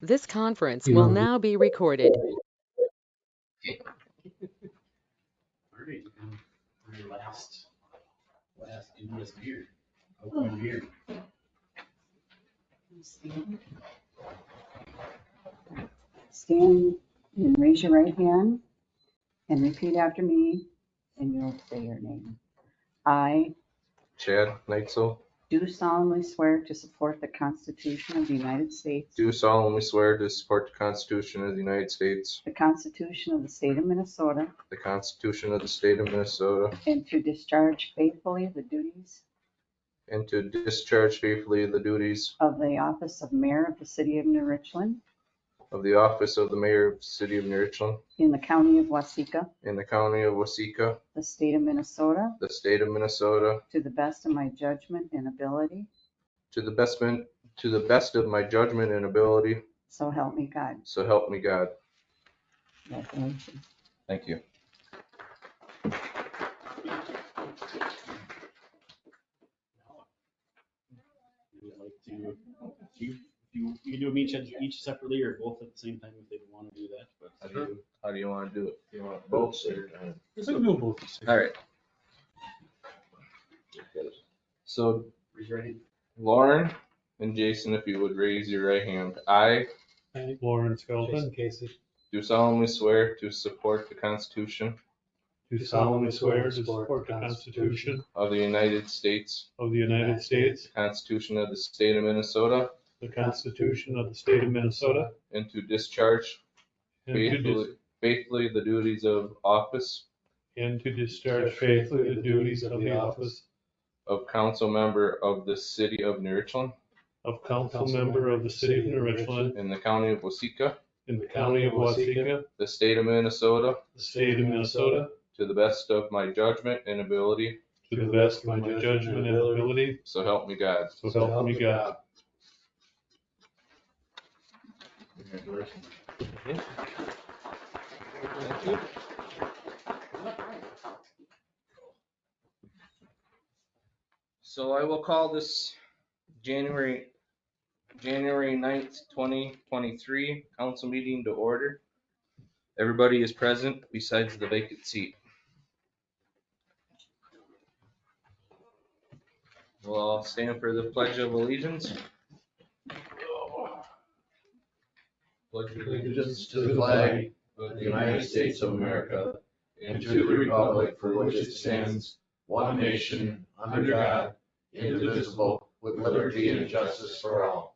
This conference will now be recorded. All right, for your last dubious beer. Open beer. Stand and raise your right hand and repeat after me, and you'll say your name. I Chad Neitzel, do solemnly swear to support the Constitution of the United States, do solemnly swear to support the Constitution of the United States, the Constitution of the State of Minnesota, the Constitution of the State of Minnesota, and to discharge faithfully the duties and to discharge faithfully the duties of the office of Mayor of the City of New Richland of the office of the Mayor of the City of New Richland in the County of Waseca, in the County of Waseca, the State of Minnesota, the State of Minnesota, to the best of my judgment and ability, to the best of my judgment and ability, so help me God. so help me God. Congratulations. Thank you. You would like to, you can do them each separately or both at the same time if they want to do that, but. How do you want to do it? Do you want both or? It's like doing both. All right. So Raise your hand. Lauren and Jason, if you would raise your right hand. I Lauren Skelton, Casey. do solemnly swear to support the Constitution do solemnly swear to support the Constitution of the United States, of the United States, the Constitution of the State of Minnesota, the Constitution of the State of Minnesota, and to discharge and to faithfully the duties of office discharge faithfully the duties of the office of council member of the City of New Richland of council member of the City of New Richland in the County of Waseca, in the County of Waseca, the State of Minnesota, the State of Minnesota, to the best of my judgment and ability, to the best of my judgment and ability, so help me God. so help me God. Thank you. So I will call this January 9th, 2023 council meeting to order. Everybody is present besides the vacant seat. We'll all stand for the Pledge of Allegiance. Pledge of Allegiance to the flag of the United States of America and to the republic for which it stands, one nation, under God, indivisible, with liberty and justice for all.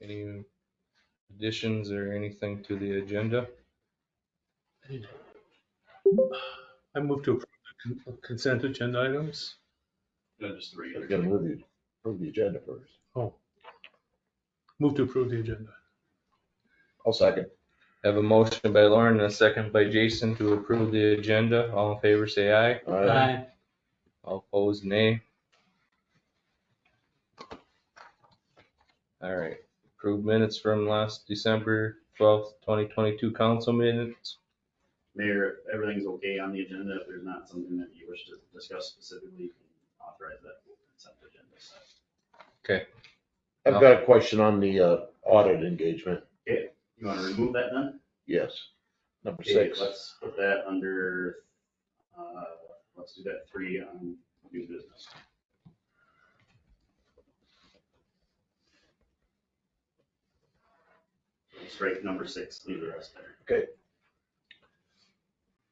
Any additions or anything to the agenda? I move to approve the consent agenda items. Just three. We gotta approve the agenda first. Oh. Move to approve the agenda. I'll second. Have a motion by Lauren and a second by Jason to approve the agenda. All in favor, say aye. Aye. All opposed, nay. All right, approved minutes from last December 12th, 2022 council minutes. Mayor, if everything's okay on the agenda. If there's not something that you wish to discuss specifically, you can authorize that consent agenda. Okay, I've got a question on the audit engagement. You want to remove that then? Yes. Number Okay, 6. let's put that under, let's do that 3 on new business. Strike number 6, leave the rest there. Okay.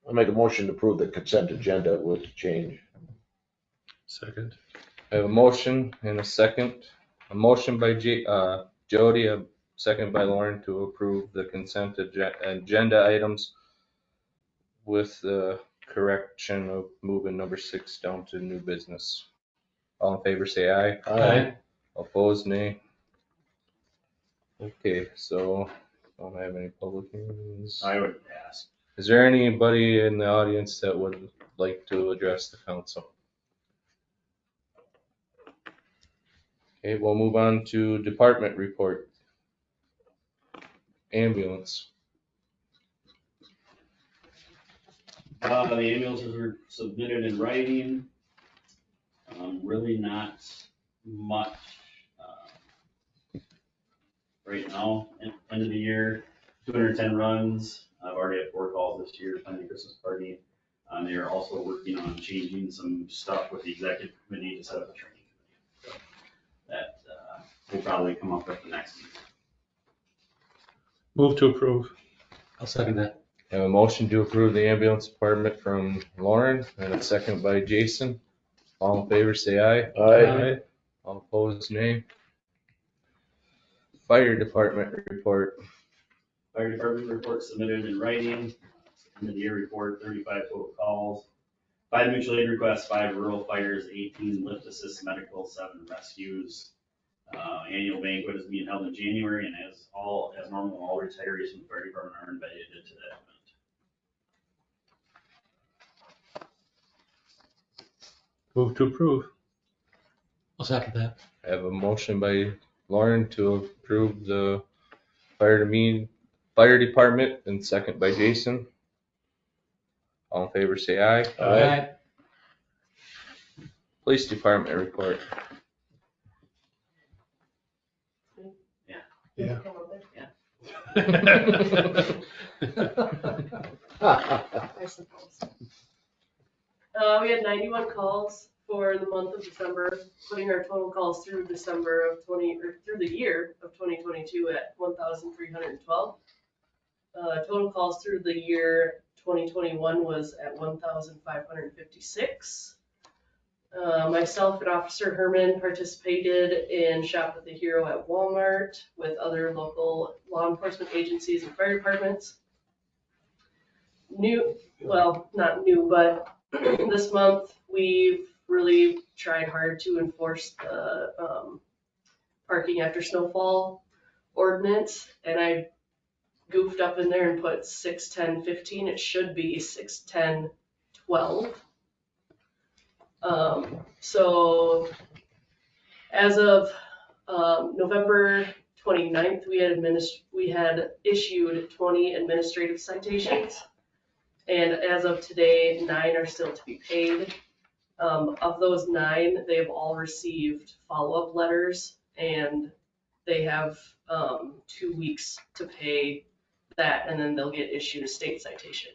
I'll make a motion to approve the consent agenda with change. Second. I have a motion and a second. A motion by Jody, a second by Lauren to approve the consent agenda items with the correction of moving number 6 down to new business. All in favor, say aye. Aye. Opposed, nay. Okay, so don't have any public hearings. I would ask. Is there anybody in the audience that would like to address the council? Okay, we'll move on to department report. Ambulance. The ambulances were submitted in writing. Really not much, right now, end of the year, 210 runs. I've already had 4 calls this year, planning Christmas party. They are also working on changing some stuff with the executive committee to set up a training committee. So that, will probably come up at the next meeting. Move to approve. I'll second that. Have a motion to approve the ambulance department from Lauren and a second by Jason. All in favor, say aye. Aye. All opposed, nay. Fire department report. Fire department report submitted in writing. End of the year report, 35 total calls. 5 mutual aid requests, 5 rural fires, 18 lift assist medical, 7 rescues. Annual banquet is being held in January, and as normal, all retirees from the fire department are invited to that event. Move to approve. I'll second that. I have a motion by Lauren to approve the fire department and second by Jason. All in favor, say aye. Aye. Police department report. Yeah. I suppose. We had 91 calls for the month of December, putting our total calls through through the year of 2022 at 1,312. Total calls through the year 2021 was at 1,556. Myself and Officer Herman participated in Shop with the Hero at Walmart with other local law enforcement agencies and fire departments. Not new, but this month we've really tried hard to enforce the parking after snowfall ordinance, and I goofed up in there and put 6:10:15. It should be 6:10:12. So as of November 29th, we had issued 20 administrative citations, and as of today, 9 are still to be paid. Of those 9, they have all received follow-up letters, and they have 2 weeks to pay that, and then they'll get issued a state citation.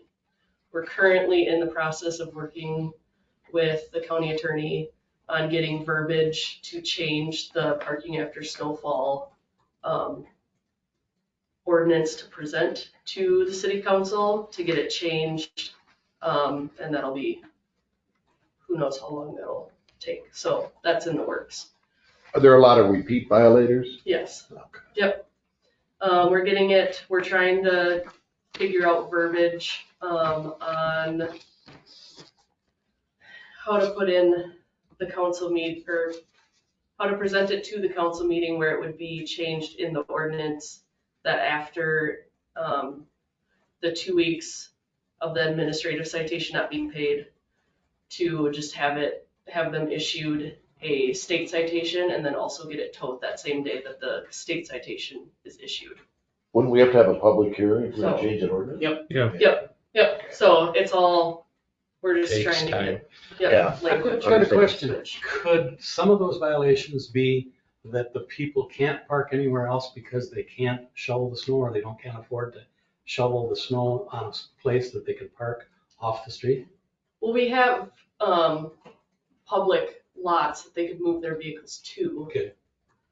We're currently in the process of working with the county attorney on getting verbiage to change the parking after snowfall ordinance to present to the city council to get it changed. And that'll be, who knows how long that'll take. So that's in the works. Are there a lot of repeat violators? Yes. Okay. Yep. We're trying to figure out verbiage on how to put in the council meet, or how to present it to the council meeting where it would be changed in the ordinance that after the 2 weeks of the administrative citation not being paid, to just have them issued a state citation and then also get it towed that same day that the state citation is issued. Wouldn't we have to have a public hearing if we So- change an ordinance? Yep, so it's all, we're just Takes trying to time. get, Yeah. language. I've got a question. Could some of those violations be that the people can't park anywhere else because they can't shovel the snow, or they can't afford to shovel the snow on a place that they can park off the street? Well, we have, public lots that they could move their vehicles to. Okay.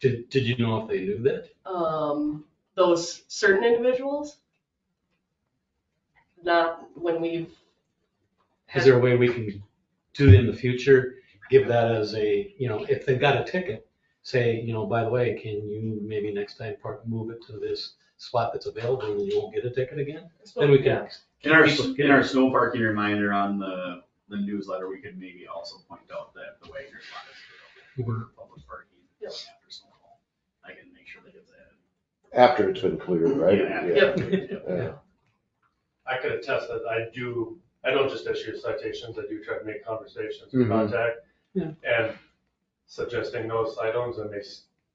Did you know if they knew that? Those certain individuals, not when we've. Is there a way we can do it in the future, give that as a, if they've got a ticket, say, by the way, can you maybe next time move it to this spot that's available and you won't get a ticket again? Then we can. In our snow parking reminder on the newsletter, we could maybe also point out that the Wagner spot is available for public parking Yep. after snowfall. I can make sure that it's added. After it's been cleared, right? Yeah, Yep. Yeah. I could attest that I don't just issue citations, I do try to make conversations, Mhm. contact, Yeah. and suggesting those items, and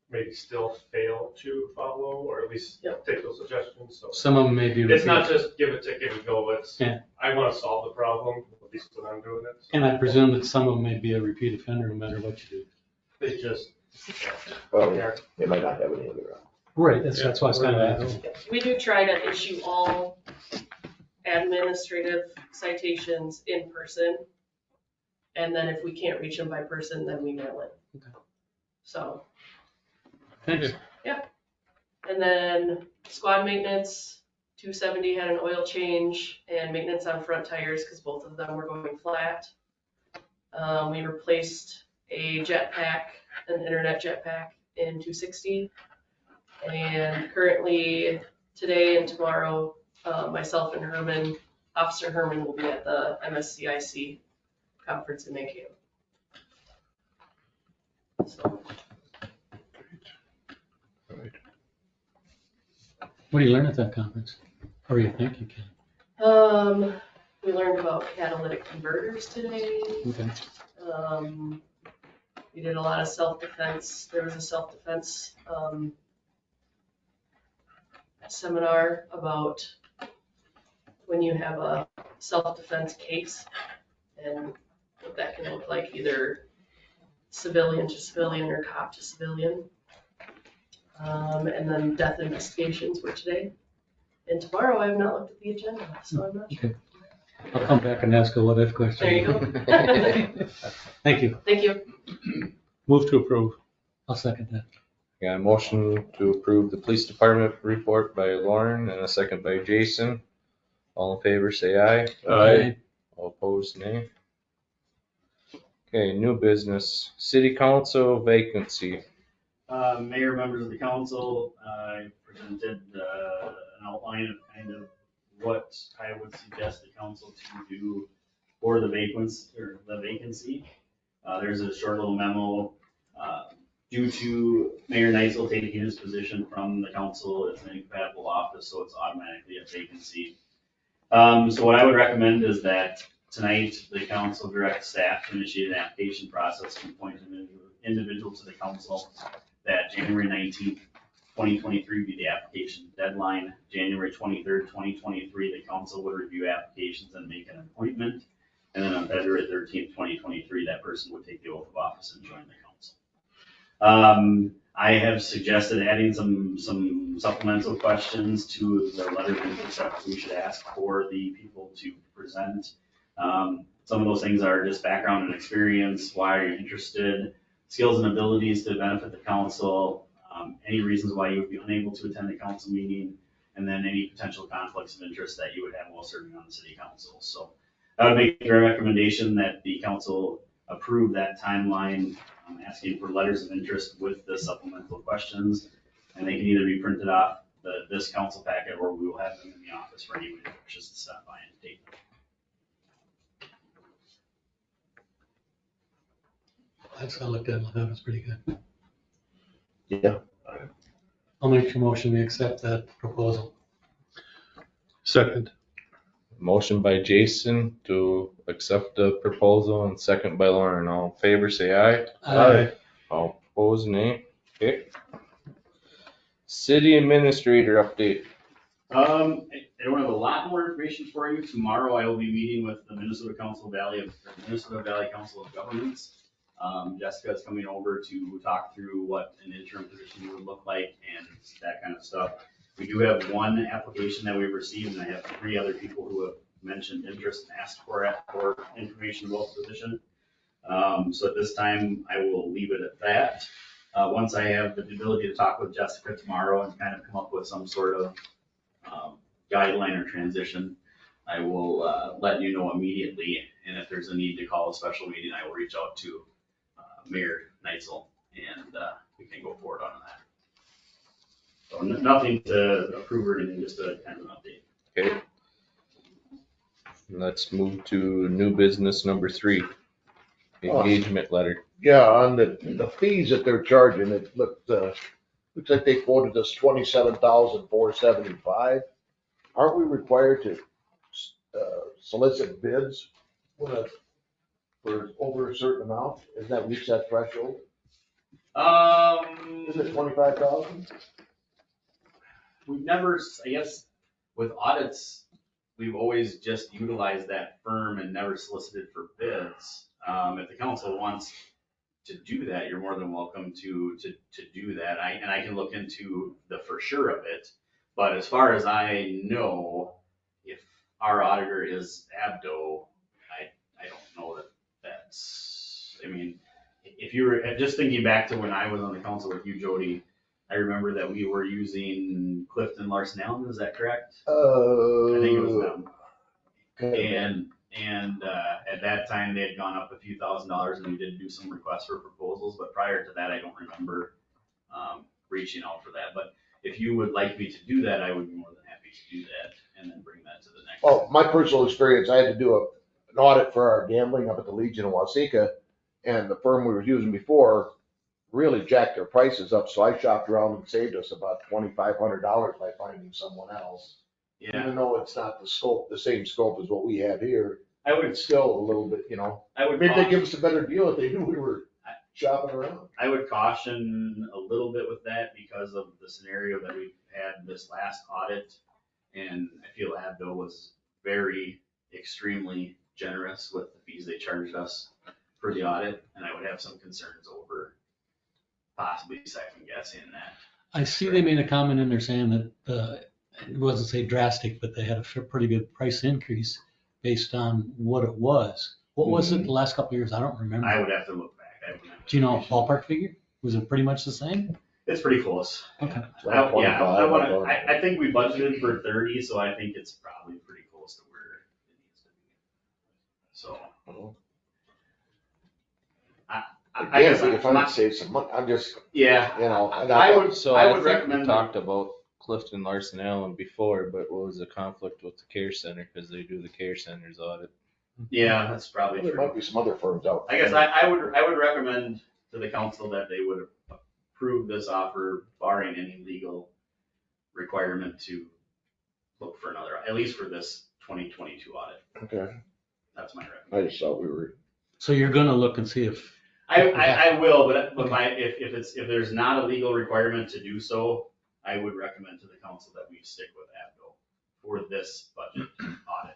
maybe still fail to follow, or at least Yep. take those suggestions, so. Some of them may be. It's not just give a ticket and go, it's, Yeah. I want to solve the problem, at least when I'm doing it. And I presume that some of them may be a repeat offender no matter what you do. They just, Well, yeah. they might not have any other. Right, that's why I was kind of asking. We do try to issue all administrative citations in person. And then if we can't reach them by person, then we mail it. Okay. So, Thanks. and then squad maintenance, 270 had an oil change and maintenance on front tires because both of them were going flat. We replaced a jetpack, an internet jetpack in 260. And currently, today and tomorrow, myself and Herman, Officer Herman will be at the MSCIC conference in Mankato. So, What do you learn at that conference? Or you think you can? we learned about catalytic converters today. Okay. We did a lot of self-defense. There was a self-defense seminar about when you have a self-defense case and what that can look like, either civilian to civilian or cop to civilian. And then death investigations were today. And tomorrow I have not looked at the agenda, so I'm not sure. Okay. I'll come back and ask a what if question. There you go. Thank you. Thank you. Move to approve. I'll second that. Got a motion to approve the police department report by Lauren and a second by Jason. All in favor, say aye. Aye. All opposed, nay. Okay, new business, city council vacancy. Mayor, members of the council, I presented an outline of kind of what I would suggest the council to do for the vacancy. There's a short little memo, due to Mayor Neitzel taking his position from the council, it's an incompatible office, so it's automatically a vacancy. So what I would recommend is that tonight, the council direct staff to initiate an application process to appoint an individual to the council, that January 19th, 2023 be the application deadline. January 23rd, 2023, the council would review applications and make an appointment. And then on February 13th, 2023, that person would take the oath of office and join the council. I have suggested adding some supplemental questions to the letter of interest that we should ask for the people to present. Some of those things are just background and experience, why are you interested, skills and abilities to benefit the council, any reasons why you would be unable to attend a council meeting, and then any potential conflicts of interest that you would have while serving on the city council. So I would make a recommendation that the council approve that timeline, asking for letters of interest with the supplemental questions, and they can either be printed off this council packet, or we will have them in the office for anyone who wishes to stop by and take them. That's, I looked at it, that was pretty good. Yeah. I'll make a motion, we accept that proposal. Second. Motion by Jason to accept the proposal and second by Lauren. All in favor, say aye. Aye. All opposed, nay. Okay. City administrator update. I don't have a lot more information for you. Tomorrow I will be meeting with the Minnesota Valley Council of Governments. Jessica is coming over to talk through what an interim position would look like and that kind of stuff. We do have one application that we've received, and I have 3 other people who have mentioned interest and asked for information about the position. So at this time, I will leave it at that. Once I have the ability to talk with Jessica tomorrow and kind of come up with some sort of guideline or transition, I will let you know immediately. And if there's a need to call a special meeting, I will reach out to Mayor Neitzel, and we can go forward on that. So nothing to approve or anything, just a kind of an update. Okay. Let's move to new business number 3. Engagement letter. Yeah, on the fees that they're charging, it looks like they quoted us $27,475. Aren't we required to solicit bids for over a certain amount? Isn't that reach that threshold? Is it 25,000? We've never, I guess, with audits, we've always just utilized that firm and never solicited for bids. If the council wants to do that, you're more than welcome to do that. And I can look into the for sure of it. But as far as I know, if our auditor is Abdo, I don't know that that's, I mean, if you were, just thinking back to when I was on the council with you, Jody, I remember that we were using Clifton Larson Allen, is that correct? I think it was them. And at that time, they had gone up a few $1,000s and we did do some requests for proposals, but prior to that, I don't remember reaching out for that. But if you would like me to do that, I would be more than happy to do that and then bring that to the next. Oh, my personal experience, I had to do an audit for our gambling up at the Legion of Waseca, and the firm we were using before really jacked their prices up, so I shopped around and saved us about $2,500 by finding someone else. Yeah, Even though it's not the same scope as what we have here, I would, it's still a little bit, I would. maybe they give us a better deal if they knew we were shopping around. I would caution a little bit with that because of the scenario that we've had this last audit. And I feel Abdo was very extremely generous with the fees they charged us for the audit. And I would have some concerns over possibly second guessing that. I see they made a comment in there saying that, it wasn't say drastic, but they had a pretty good price increase based on what it was. What was it the last couple of years? I don't remember. I would have to look back. I wouldn't have Do you know a information. ballpark figure? Was it pretty much the same? It's pretty close. Okay. I think we budgeted for 30, so I think it's probably pretty close to where it needs to be. So. I Again, guess if I could save some money, I'm just, yeah, and I would, So I I would think we recommend. talked about Clifton Larson Allen before, but what was the conflict with the care center? Because they do the care center's audit. Yeah, that's probably there true. might be some other firms out. I guess I would recommend to the council that they would approve this offer barring any legal requirement to look for another, at least for this 2022 audit. Okay, That's my recommendation. I just thought we were. So you're gonna look and see if, I will, but if there's not a legal requirement to do so, I would recommend to the council that we stick with Abdo for this budget audit,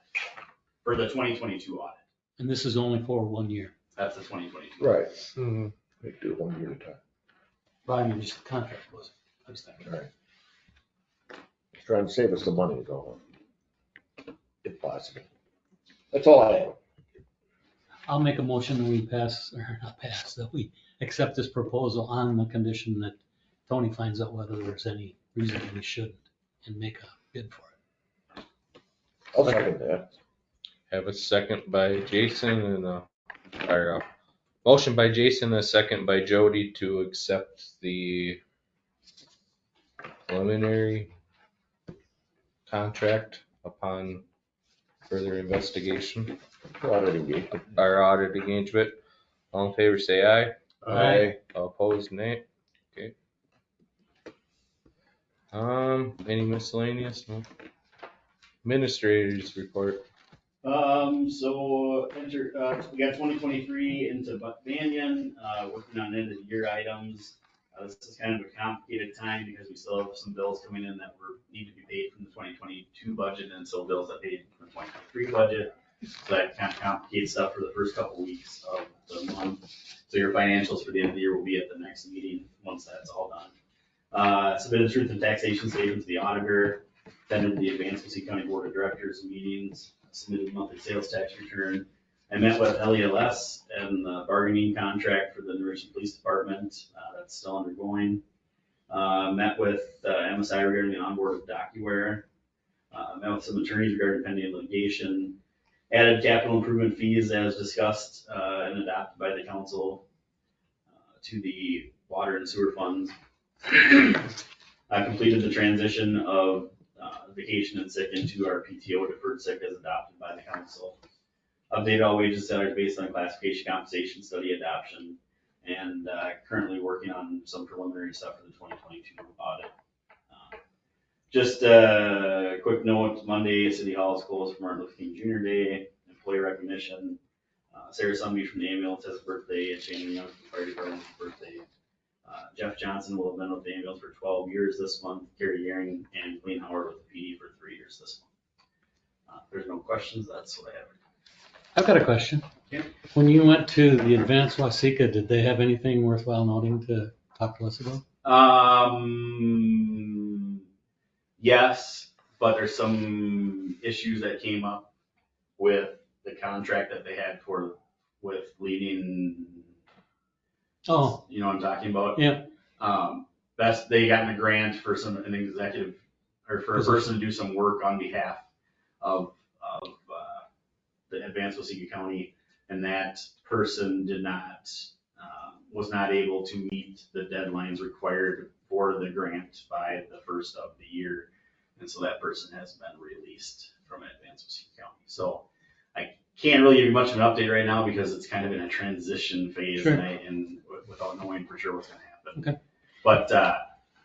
for the 2022 audit. and this is only for 1 year. That's the 2022. Right. Mm-hmm. We do it 1 year at a time. But I mean, just the contract was. I was thinking. Right. Trying to save us some money going, if possible. That's all I have. I'll make a motion that we pass, or not pass, that we accept this proposal on the condition that Tony finds out whether there's any reason we shouldn't and make a bid for it. I'll second that. Have a second by Jason and motion by Jason, a second by Jody to accept the preliminary contract upon further investigation. Audit engagement. Our audit engagement. All in favor, say aye. Aye. All opposed, nay. Okay. Any miscellaneous? No. Administrators report. So we got 2023 into Buck Banyan, working on end of the year items. This is kind of a complicated time because we still have some bills coming in that need to be paid from the 2022 budget and still bills that paid from the 2023 budget. So that kind of complicates stuff for the first couple weeks of the month. So your financials for the end of the year will be at the next meeting once that's all done. Submitted truth and taxation statements to the auditor, attended the Advanced Sioux County Board of Directors meetings, submitted monthly sales tax return. I met with LELS and the bargaining contract for the New Richmond Police Department, that's still undergoing. Met with MSI regarding the onboard of DocuWare. Met with some attorneys regarding pending litigation. Added capital improvement fees as discussed and adopted by the council to the water and sewer funds. Completed the transition of vacation and sick into our PTO deferred sick as adopted by the council. Updated all wages salaries based on classification compensation study adoption, and currently working on some preliminary stuff for the 2022 audit. Just a quick note, Monday, City Hall is closed for Martin Luther King Jr. Day, employee recognition. Sarah Sunby from the ambulance has a birthday, and Shannon Young from the fire department's birthday. Jeff Johnson will have been with the ambulance for 12 years this month, Gary Yaring and Clean Howard with the PD for 3 years this month. If there's no questions, that's what I have. I've got a question. Yeah. When you went to the Advanced Wasika, did they have anything worthwhile noting to talk to us about? Yes, but there's some issues that came up with the contract that they had with leading, Oh, you know what I'm talking about? yeah. They got a grant for an executive, or for a person to do some work on behalf of the Advanced Wasika County, and that person was not able to meet the deadlines required for the grant by the first of the year. And so that person has been released from Advanced Wasika County. So I can't really give you much of an update right now because it's kind of in a transition phase. Sure. and without knowing for sure what's gonna happen. Okay. But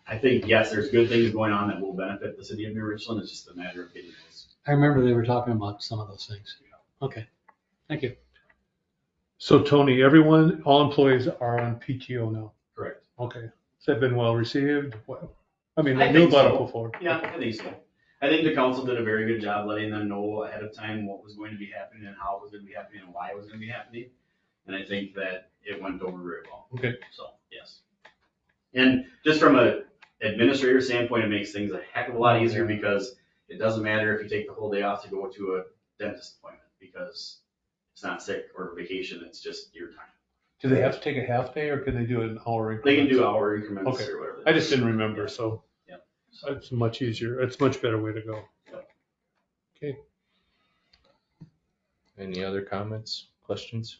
I think, yes, there's good things going on that will benefit the city of New Richland. It's just a matter of getting those. I remember they were talking about some of those things. Okay, thank you. So Tony, all employees are on PTO now. Correct. Okay. Has that been well received? I mean, I I knew think about so. it before. Yeah, I think so. I think the council did a very good job letting them know ahead of time what was going to be happening and how it was going to be happening and why it was going to be happening. And I think that it went over very well. Okay. So, yes. And just from a administrator standpoint, it makes things a heck of a lot easier because it doesn't matter if you take the whole day off to go to a dentist appointment because it's not sick or vacation, it's just your time. Do they have to take a half day or can they do an hour increment? They can do hour increments Okay. or whatever. I just didn't remember, so. Yeah. It's much easier. It's a much better way to go. Yep. Okay. Any other comments, questions?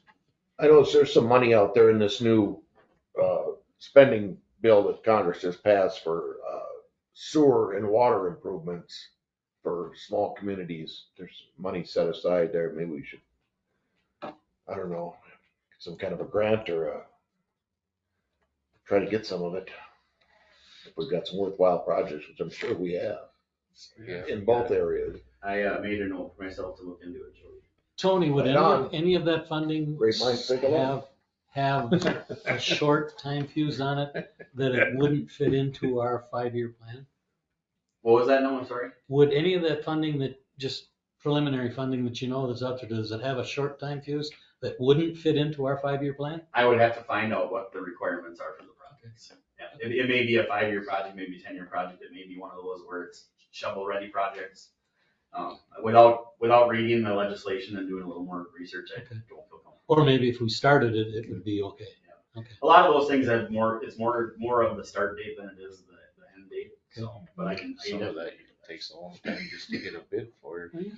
I know there's some money out there in this new spending bill that Congress has passed for sewer and water improvements for small communities. There's money set aside there. Maybe we should, I don't know, some kind of a grant or try to get some of it. If we've got some worthwhile projects, which I'm sure we have Yeah. in both areas. I made a note for myself to look into it, Jody. Tony, would Right any of that funding Great minds think alike. have a short time fuse on it that it wouldn't fit into our 5-year plan? What was that? No, I'm sorry. Would any of that funding that, just preliminary funding that you know that's out there, does it have a short time fuse that wouldn't fit into our 5-year plan? I would have to find out what the requirements are for the projects. Yeah, it may be a 5-year project, maybe a 10-year project. It may be one of those where it's shovel-ready projects. Without reading the legislation and doing a little more research, I don't feel comfortable. Or maybe if we started it, it would be okay. Okay. A lot of those things have it's more of the start date than it is the end date. So, but I can Some of that definitely. takes a long time just to get a bid for it.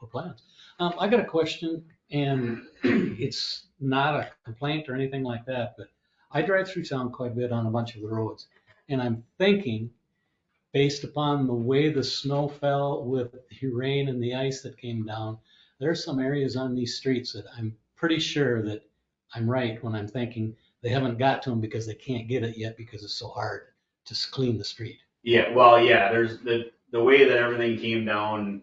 Or plans. I got a question, and it's not a complaint or anything like that, but I drive through town quite a bit on a bunch of the roads. And I'm thinking, based upon the way the snow fell with the rain and the ice that came down, there are some areas on these streets that I'm pretty sure that I'm right when I'm thinking they haven't got to them because they can't get it yet because it's so hard to clean the street. Yeah, well, yeah, there's the way that everything came down,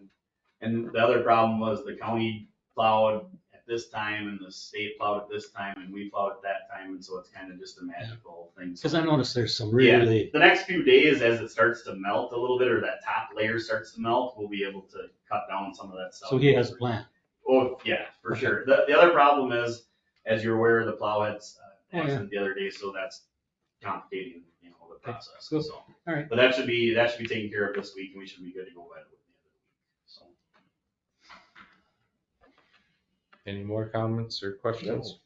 and the other problem was the county plowed at this time and the state plowed at this time and we plowed at that time, and so it's kind of just a magical thing. Because I noticed there's some really, The next few days, as it starts to melt a little bit, or that top layer starts to melt, we'll be able to cut down some of that stuff. so he has a plan. Oh, yeah, for Okay. sure. The other problem is, as you're aware, the plow had Oh, yeah. accident the other day, so that's complicating, the process. Cool. So, All right. but that should be taken care of this week, and we should be good to go by the other week. So, Any more comments or questions?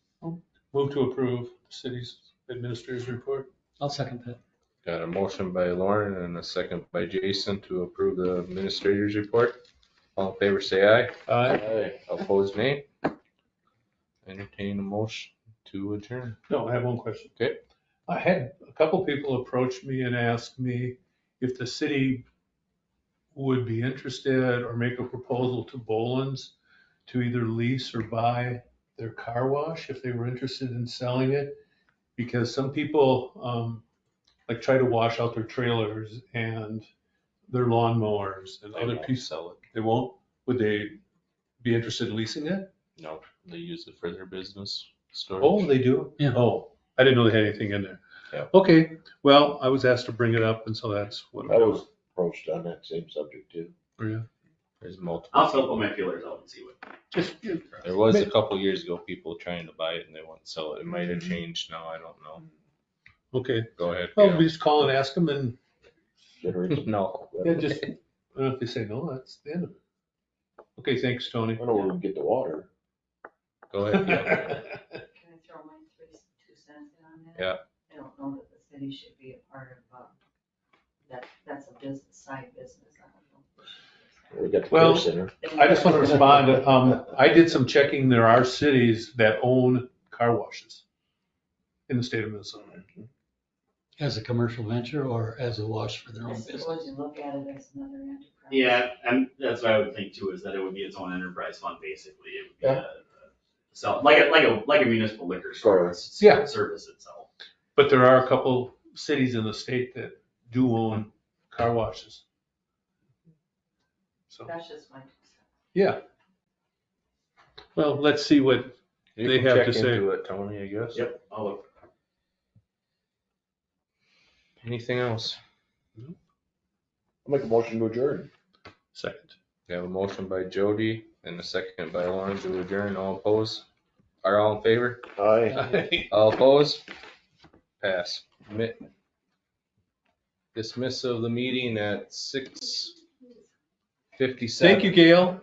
Move to approve city's administrator's report. I'll second that. Got a motion by Lauren and a second by Jason to approve the administrator's report. All in favor, say aye. Aye. Opposed, nay. Entertain a motion to adjourn. No, I have one question. Okay. I had a couple people approach me and ask me if the city would be interested or make a proposal to Boland's to either lease or buy their car wash if they were interested in selling it. Because some people like try to wash out their trailers and their lawnmowers and They other won't pieces. sell it. They won't? Would they be interested in leasing it? No, they use it for their business storage. Oh, they do? Yeah. Oh, I didn't know they had anything in there. Okay, well, I was asked to bring it up, and so that's what. I was approached on that same subject too. Yeah. There's multiple. I'll still put my feelers out and see what. Just, There was a couple years ago, people trying to buy it and they wouldn't sell it. It might have changed now, I don't know. okay, Go ahead. well, Gail. we just call and ask them, and Generate some- No, yeah, just, I don't know if they say no, that's the end of it. Okay, thanks, Tony. I know where we can get the water. go ahead, Gail. Can I throw my 2 cents in on that? Yeah. I don't know that the city should be a part of, that's a business, side business. I don't know. We got the Well, care center. I just want to respond, I did some checking, there are cities that own car washes in the state of Minnesota. As a commercial venture or as a wash for their I own suppose business? you look at it as another enterprise. Yeah, and that's what I would think too, is that it would be its own enterprise fund, basically. It would be Yeah. so like a municipal liquor store, Sure. it's Yeah. service itself. But there are a couple cities in the state that do own car washes. So, That's just my 2 cents. yeah. Well, let's see what, You They can have check to say- into it, Tony, I guess. Yep, I'll look. Anything else? I'll make a motion to adjourn. second. We have a motion by Jody and a second by Lauren to adjourn. All opposed? Are all in favor? Aye. All opposed? Pass. Dismiss of the meeting at 6:57. Thank you, Gail.